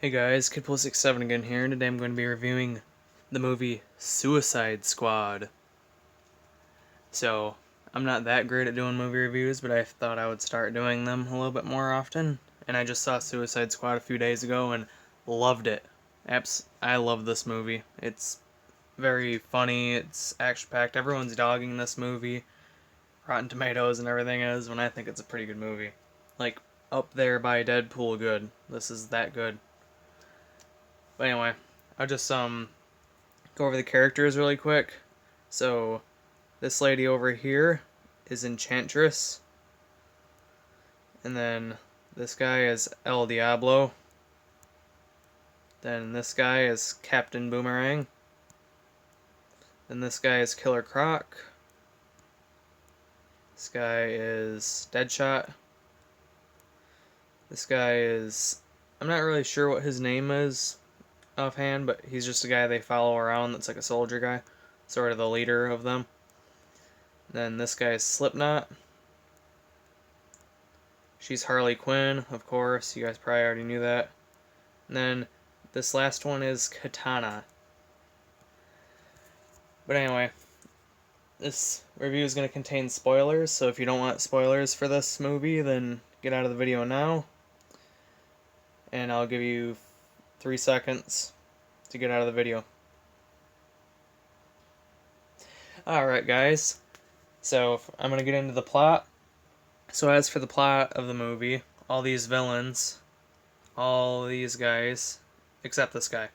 Hey guys, Kidpool67 again here, and today I'm going to be reviewing the movie Suicide Squad. So, I'm not that great at doing movie reviews, but I thought I would start doing them a little bit more often. And I just saw Suicide Squad a few days ago and loved it. I love this movie. It's very funny, it's action-packed, everyone's dogging this movie. Rotten Tomatoes and everything is, when I think it's a pretty good movie. Like, up there by Deadpool good. This is that good. But anyway, I'll just go over the characters really quick. So, this lady over here is Enchantress. And then this guy is El Diablo. Then this guy is Captain Boomerang. Then this guy is Killer Croc. This guy is Deadshot. This guy is... I'm not really sure what his name is offhand, but he's just a guy they follow around that's like a soldier guy. Sort of the leader of them. Then this guy is Slipknot. She's Harley Quinn, of course. You guys probably already knew that. And then this last one is Katana. But anyway, this review is going to contain spoilers, so if you don't want spoilers for this movie, then get out of the video now. And I'll give you 3 seconds to get out of the video. Alright guys, so I'm going to get into the plot. So as for the plot of the movie, all these villains, all these guys, except this guy,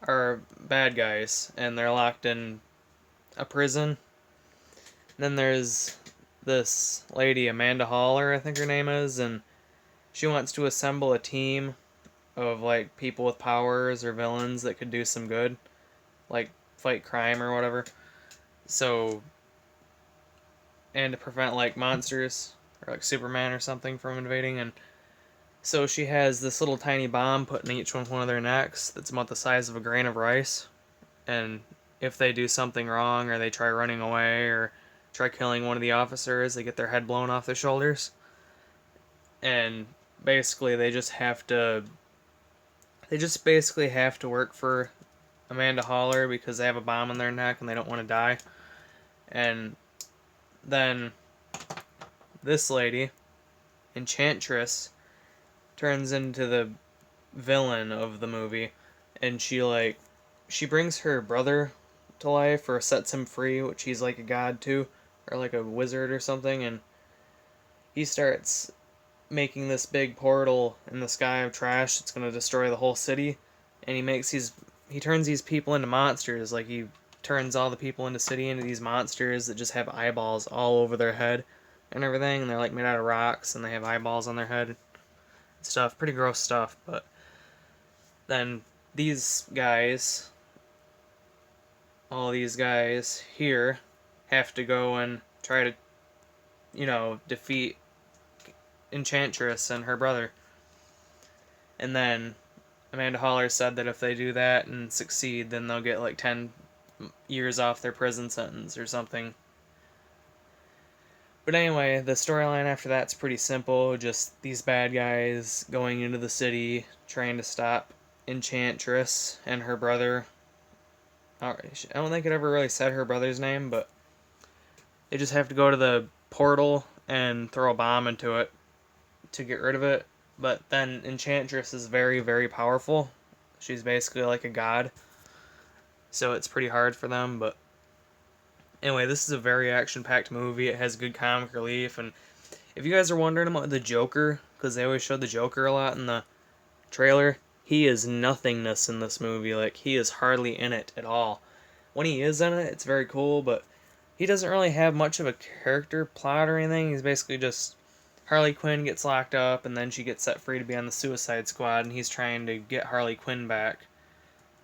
are bad guys, and they're locked in a prison. Then there's this lady, Amanda Haller, I think her name is, and she wants to assemble a team of like people with powers or villains that could do some good, like fight crime or whatever. So, and to prevent like monsters or like Superman or something from invading. And so she has this little tiny bomb put in each one of their necks that's about the size of a grain of rice. And if they do something wrong or they try running away or try killing one of the officers, they get their head blown off their shoulders. And basically they just basically have to work for Amanda Haller because they have a bomb in their neck and they don't want to die. And then this lady, Enchantress, turns into the villain of the movie, and she brings her brother to life or sets him free, which he's like a god to, or like a wizard or something, and he starts making this big portal in the sky of trash that's going to destroy the whole city. And he turns these people into monsters. Like, he turns all the people in the city into these monsters that just have eyeballs all over their head and everything, and they're like made out of rocks and they have eyeballs on their head and stuff. Pretty gross stuff. But then these guys, all these guys here, have to go and try to, defeat Enchantress and her brother. And then Amanda Haller said that if they do that and succeed, then they'll get like 10 years off their prison sentence or something. But anyway, the storyline after that's pretty simple. Just these bad guys going into the city, trying to stop Enchantress and her brother. I don't think it ever really said her brother's name, but they just have to go to the portal and throw a bomb into it to get rid of it. But then Enchantress is very, very powerful. She's basically like a god. So it's pretty hard for them, but anyway, this is a very action-packed movie. It has good comic relief, and if you guys are wondering about the Joker, because they always show the Joker a lot in the trailer, he is nothingness in this movie. Like, he is hardly in it at all. When he is in it, it's very cool, but he doesn't really have much of a character plot or anything. He's basically just Harley Quinn gets locked up, and then she gets set free to be on the Suicide Squad, and he's trying to get Harley Quinn back.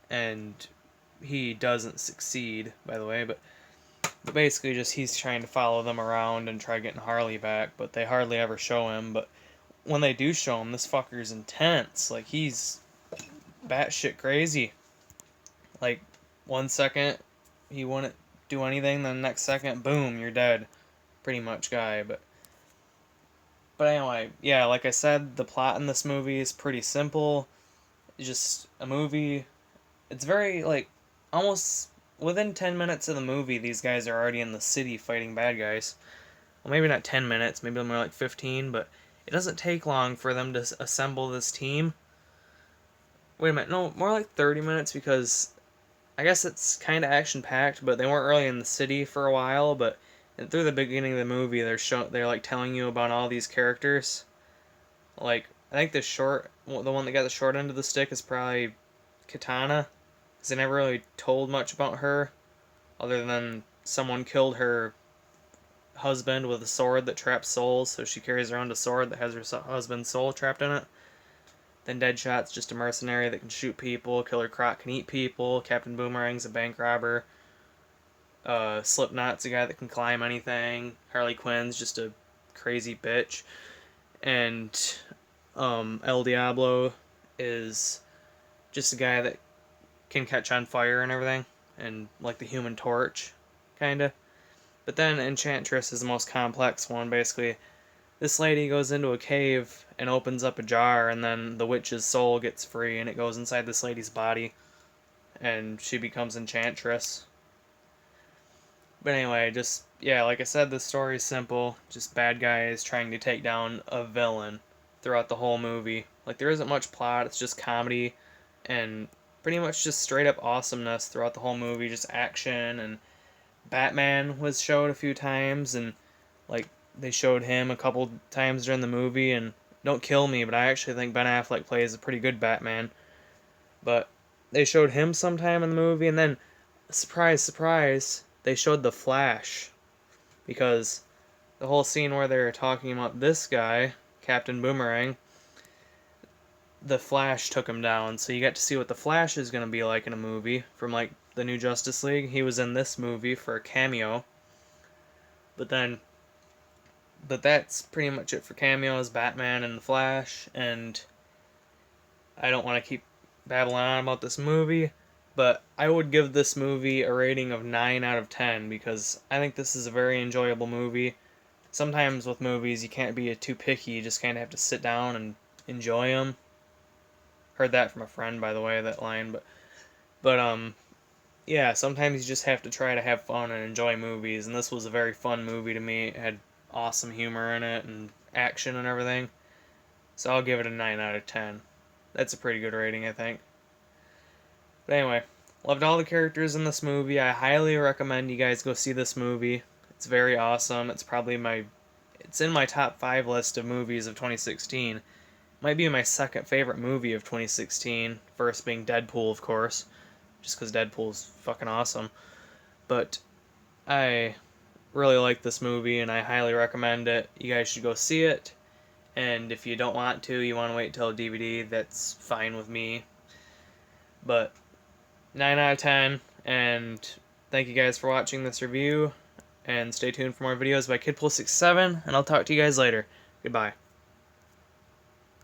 And he doesn't succeed, by the way, but basically just he's trying to follow them around and try getting Harley back, but they hardly ever show him. But when they do show him, this fucker's intense. Like, he's batshit crazy. Like, 1 second he wouldn't do anything, then the next second, boom, you're dead. Pretty much guy, But anyway, yeah, like I said, the plot in this movie is pretty simple. just a movie. It's very, like, almost within 10 minutes of the movie, these guys are already in the city fighting bad guys. Well, maybe not 10 minutes, maybe more like 15, but it doesn't take long for them to assemble this team. Wait a minute, no, more like 30 minutes, because I guess it's kind of action packed, but they weren't really in the city for a while. But through the beginning of the movie, they're like telling you about all these characters. Like, I think the one that got the short end of the stick is probably Katana, because they never really told much about her, other than someone killed her husband with a sword that traps souls, so she carries around a sword that has her husband's soul trapped in it. Then Deadshot's just a mercenary that can shoot people. Killer Croc can eat people. Captain Boomerang's a bank robber. Slipknot's a guy that can climb anything. Harley Quinn's just a crazy bitch. And El Diablo is just a guy that can catch on fire and everything. And like the Human Torch, kinda. But then Enchantress is the most complex one, basically. This lady goes into a cave and opens up a jar, and then the witch's soul gets free, and it goes inside this lady's body, and she becomes Enchantress. But anyway, just, yeah, like I said, the story's simple. Just bad guys trying to take down a villain throughout the whole movie. Like, there isn't much plot, it's just comedy, and pretty much just straight up awesomeness throughout the whole movie. Just action, and Batman was showed a few times, and, like, they showed him a couple times during the movie, and don't kill me, but I actually think Ben Affleck plays a pretty good Batman. But they showed him sometime in the movie, and then, surprise, surprise, they showed the Flash. Because the whole scene where they're talking about this guy, Captain Boomerang, the Flash took him down, so you get to see what the Flash is going to be like in a movie from, like, the new Justice League. He was in this movie for a cameo. But that's pretty much it for cameos, Batman and the Flash, and I don't want to keep babbling on about this movie, but I would give this movie a rating of 9 out of 10, because I think this is a very enjoyable movie. Sometimes with movies, you can't be too picky, you just kind of have to sit down and enjoy them. Heard that from a friend, by the way, that line, but yeah, sometimes you just have to try to have fun and enjoy movies, and this was a very fun movie to me. It had awesome humor in it and action and everything. So I'll give it a 9 out of 10. That's a pretty good rating, I think. But anyway, loved all the characters in this movie. I highly recommend you guys go see this movie. It's very awesome. It's in my top 5 list of movies of 2016. Might be my second favorite movie of 2016. First being Deadpool, of course, just because Deadpool's fucking awesome. But I really like this movie, and I highly recommend it. You guys should go see it. And if you don't want to, you want to wait till DVD, that's fine with me. But 9 out of 10, and thank you guys for watching this review, and stay tuned for more videos by Kidpool67, and I'll talk to you guys later. Goodbye.